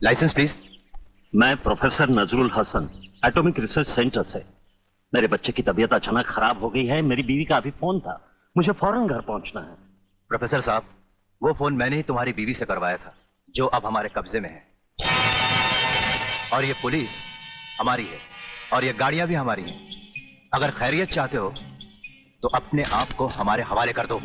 Licence please. मैं professor Nazrul Hasan, atomic research centre से। मेरे बच्चे की तबीयत अचानक खराब हो गई है। मेरी बीवी का अभी फोन था, मुझे फौरन घर पहुंचना है। प्रोफेसर साहब, वो फोन मैंने ही तुम्हारी बीवी से करवाया था, जो अब हमारे कब्जे में है। और ये पुलिस हमारी है और ये गाड़ियां भी हमारी हैं। अगर खैरियत चाहते हो तो अपने आप को हमारे हवाले कर दो।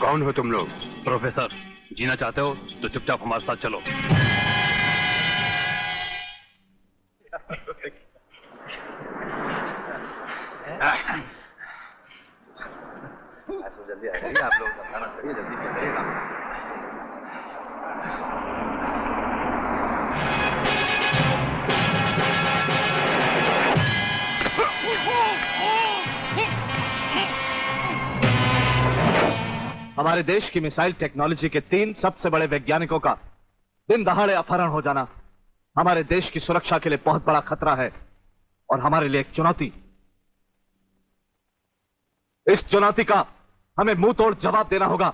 कौन हो तुम लोग? प्रोफेसर, जीना चाहते हो तो चुपचाप हमारे साथ चलो। जल्दी आइए, आप लोग समझाना चाहिए, जल्दी करिएगा। हमारे देश की मिसाइल टेक्नोलॉजी के 3 सबसे बड़े वैज्ञानिकों का दिन दहाड़े अपहरण हो जाना हमारे देश की सुरक्षा के लिए बहुत बड़ा खतरा है और हमारे लिए एक चुनौती। इस चुनौती का हमें मुंह तोड़ जवाब देना होगा।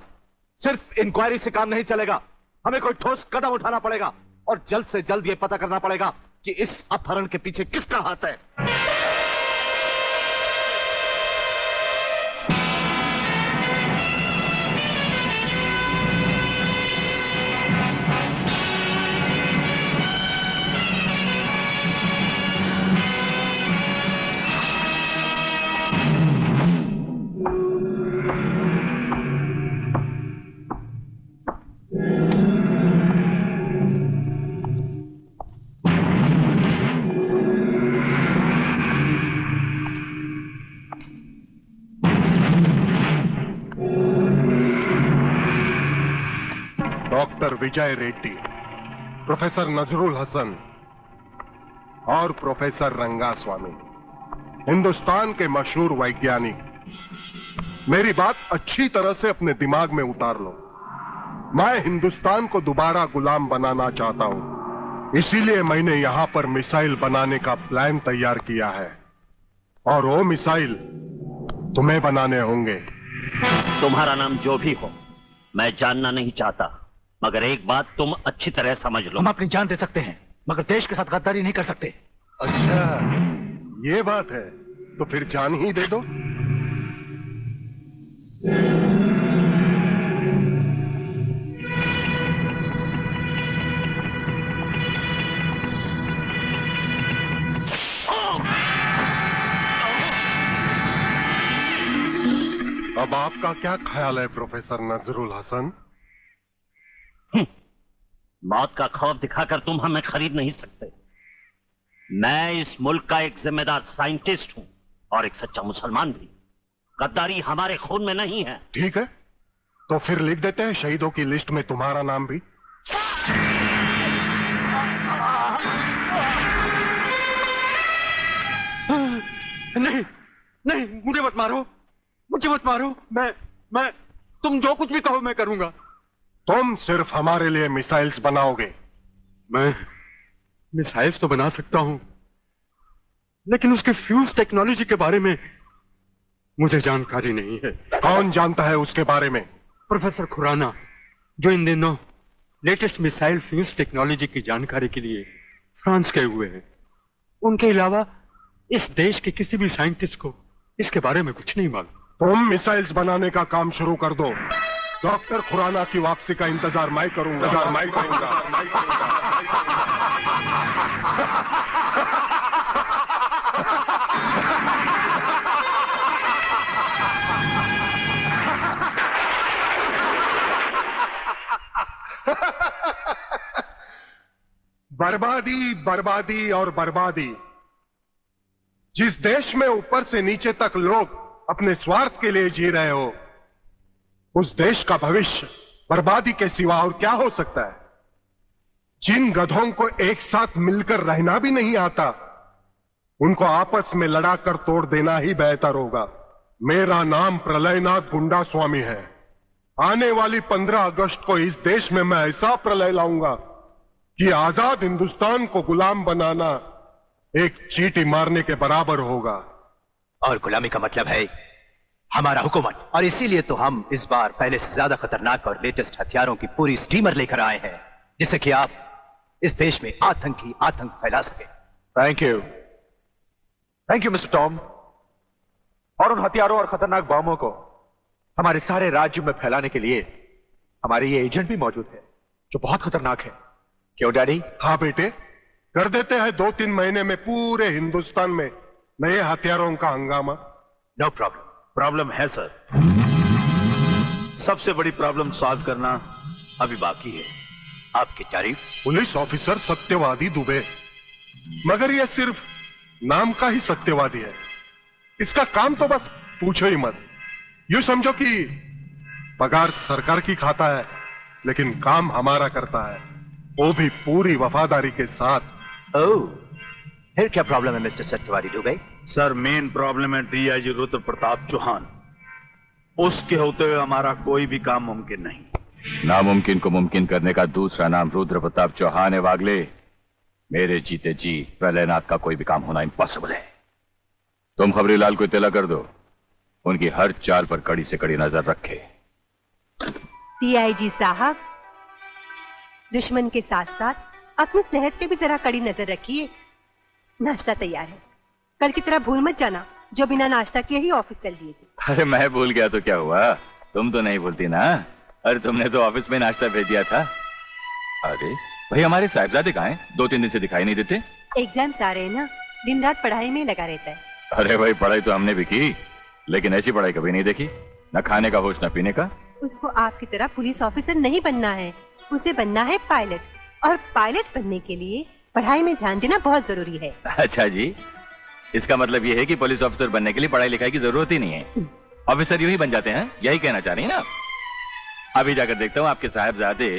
सिर्फ इंक्वायरी से काम नहीं चलेगा, हमें कोई ठोस कदम उठाना पड़ेगा और जल्द से जल्द यह पता करना पड़ेगा कि इस अपहरण के पीछे किसका हाथ है। डॉक्टर विजय रेड्डी, प्रोफेसर नजरुल हसन और प्रोफेसर रंगास्वामी, हिंदुस्तान के मशहूर वैज्ञानिक। मेरी बात अच्छी तरह से अपने दिमाग में उतार लो। मैं हिंदुस्तान को दोबारा गुलाम बनाना चाहता हूं, इसीलिए मैंने यहां पर मिसाइल बनाने का प्लान तैयार किया है और वो मिसाइल तुम्हें बनाने होंगे। तुम्हारा नाम जो भी हो, मैं जानना नहीं चाहता, मगर एक बात तुम अच्छी तरह समझ लो। हम अपनी जान दे सकते हैं मगर देश के साथ गद्दारी नहीं कर सकते। अच्छा, ये बात है तो फिर जान ही दे दो। अब आपका क्या ख्याल है प्रोफेसर नजरुल हसन? मौत का खौफ दिखाकर तुम हमें खरीद नहीं सकते। मैं इस मुल्क का एक जिम्मेदार साइंटिस्ट हूं और एक सच्चा मुसलमान भी। गद्दारी हमारे खून में नहीं है। ठीक है, तो फिर लिख देते हैं शहीदों की लिस्ट में तुम्हारा नाम भी। नहीं नहीं, मुझे मत मारो, मुझे मत मारो। मैं तुम जो कुछ भी कहो मैं करूंगा। तुम सिर्फ हमारे लिए मिसाइल्स बनाओगे। मैं मिसाइल्स तो बना सकता हूं, लेकिन उसके फ्यूज टेक्नोलॉजी के बारे में मुझे जानकारी नहीं है। कौन जानता है उसके बारे में? प्रोफेसर खुराना, जो इन दिनों लेटेस्ट मिसाइल फ्यूज टेक्नोलॉजी की जानकारी के लिए फ्रांस गए हुए हैं। उनके अलावा इस देश के किसी भी साइंटिस्ट को इसके बारे में कुछ नहीं मालूम। तुम मिसाइल्स बनाने का काम शुरू कर दो। डॉक्टर खुराना की वापसी का इंतजार मैं करूंगा। बर्बादी, बर्बादी और बर्बादी। जिस देश में ऊपर से नीचे तक लोग अपने स्वार्थ के लिए जी रहे हो, उस देश का भविष्य बर्बादी के सिवा और क्या हो सकता है? जिन गधों को एक साथ मिलकर रहना भी नहीं आता, उनको आपस में लड़ाकर तोड़ देना ही बेहतर होगा। मेरा नाम प्रलयनाथ गुंडा स्वामी है। आने वाली 15 अगस्त को इस देश में मैं ऐसा प्रलय लाऊंगा कि आजाद हिंदुस्तान को गुलाम बनाना एक चींटी मारने के बराबर होगा। और गुलामी का मतलब है हमारा हुकूमत, और इसीलिए तो हम इस बार पहले से ज्यादा खतरनाक और लेटेस्ट हथियारों की पूरी स्टीमर लेकर आए हैं, जिससे कि आप इस देश में आतंक फैला सके। Thank you mister Tom. और उन हथियारों और खतरनाक बॉम्बों को हमारे सारे राज्य में फैलाने के लिए हमारे ये एजेंट भी मौजूद है जो बहुत खतरनाक है। क्यों डैडी? हाँ बेटे, कर देते हैं 2-3 महीने में पूरे हिंदुस्तान में नए हथियारों का हंगामा। No problem. प्रॉब्लम है सर। सबसे बड़ी प्रॉब्लम सॉल्व करना अभी बाकी है। आपकी तारीफ। पुलिस ऑफिसर सत्यवादी दुबे, मगर यह सिर्फ नाम का ही सत्यवादी है। इसका काम तो बस पूछो ही मत। यूं समझो कि पगार सरकार की खाता है, लेकिन काम हमारा करता है, वो भी पूरी वफादारी के साथ। ओह, फिर क्या प्रॉब्लम है मिस्टर सत्यवादी दुबे? सर मेन प्रॉब्लम है डीआईजी रुद्र प्रताप चौहान। उसके होते हुए हमारा कोई भी काम मुमकिन नहीं। नामुमकिन को मुमकिन करने का दूसरा नाम रुद्र प्रताप चौहान है वागले। मेरे जीते जी प्रलयनाथ का कोई भी काम होना इम्पॉसिबल है। तुम खबरीलाल को इत्तला कर दो, उनकी हर चाल पर कड़ी से कड़ी नजर रखे। डीआईजी साहब, दुश्मन के साथ साथ अपनी सेहत पे भी जरा कड़ी नजर रखिए। नाश्ता तैयार है, कल की तरह भूल मत जाना जो बिना नाश्ता किए ही ऑफिस चल दिए थे। अरे मैं भूल गया तो क्या हुआ, तुम तो नहीं भूलती ना। अरे तुमने तो ऑफिस में नाश्ता भेज दिया था। अरे भाई, हमारे साहिबजादे कहाँ हैं? 2-3 दिन से दिखाई नहीं देते। एग्जाम्स आ रहे हैं ना, दिन रात पढ़ाई में लगा रहता है। अरे भाई, पढ़ाई तो हमने भी की, लेकिन ऐसी पढ़ाई कभी नहीं देखी। न खाने का होश न पीने का। उसको आपकी तरह पुलिस ऑफिसर नहीं बनना है, उसे बनना है पायलट। और पायलट बनने के लिए पढ़ाई में ध्यान देना बहुत जरूरी है। अच्छा जी, इसका मतलब ये है कि पुलिस ऑफिसर बनने के लिए पढ़ाई लिखाई की जरूरत ही नहीं है, ऑफिसर यूं ही बन जाते हैं, यही कहना चाह रही है ना? अभी जाकर देखता हूँ आपके साहबजादे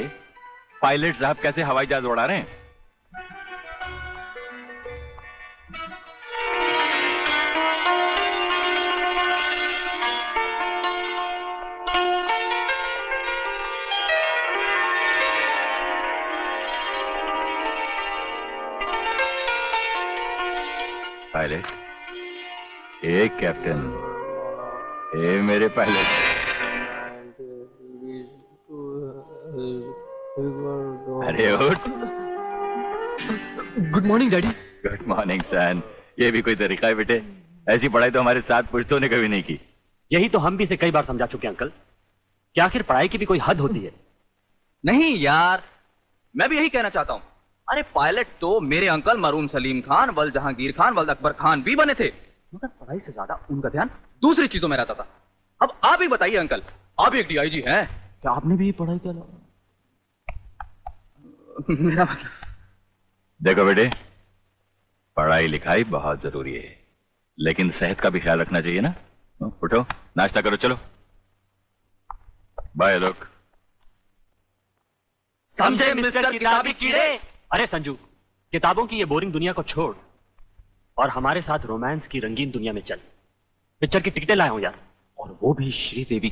पायलट साहब कैसे हवाई जहाज उड़ा रहे हैं। पायलट, ए कैप्टन, ए मेरे पायलट। अरे उठ। Good morning daddy. Good morning son. ये भी कोई तरीका है बेटे? ऐसी पढ़ाई तो हमारे साथ पुश्तों ने कभी नहीं की। यही तो हम भी इसे कई बार समझा चुके हैं अंकल, कि आखिर पढ़ाई की भी कोई हद होती है। नहीं यार, मैं भी यही कहना चाहता हूँ। अरे पायलट तो मेरे अंकल मरूम सलीम खान, वल जहांगीर खान, वल अकबर खान भी बने थे, मगर पढ़ाई से ज्यादा उनका ध्यान दूसरी चीजों में रहता था। अब आप ही बताइए अंकल, आप एक डीआईजी हैं, क्या आपने भी पढ़ाई किया? मेरा मतलब देखो बेटे, पढ़ाई लिखाई बहुत जरूरी है, लेकिन सेहत का भी ख्याल रखना चाहिए ना। उठो, नाश्ता करो, चलो। बाय लोग। समझे मिस्टर किताबी कीड़े? अरे संजू, किताबों की ये बोरिंग दुनिया को छोड़ और हमारे साथ रोमांस की रंगीन दुनिया में चल। पिक्चर की टिकटें लाया हूं यार, और वो भी श्रीदेवी